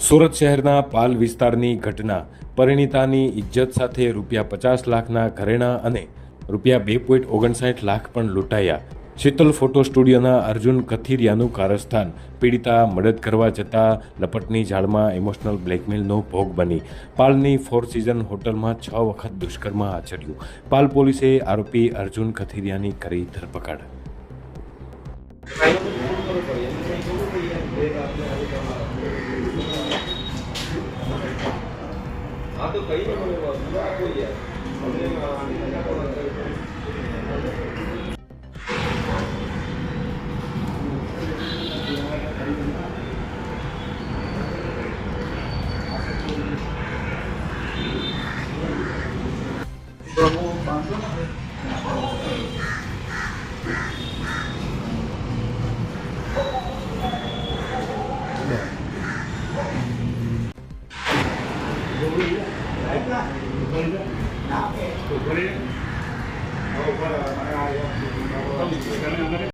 સુરત શહેરના પાલ વિસ્તારની ઘટના પરિણીતાની ઇજ્જત સાથે ₹50 લાખના ઘરેણાં અને ₹2.59 લાખ પણ લૂંટાયા. શીતલ ફોટો સ્ટુડિયોના અર્જુન કથિરિયાનું કારસ્થાન. પીડિતા મદદ કરવા જતાં લપટની જાળમાં ઇમોશનલ બ્લેકમેલનો ભોગ બની. પાલની ફોર સીઝન હોટલમાં 6 વખત દુષ્કર્મ આચર્યું. પાલ પોલીસે આરોપી અર્જુન કથિરિયાની કરી ધરપકડ. हाँ तो कई आपको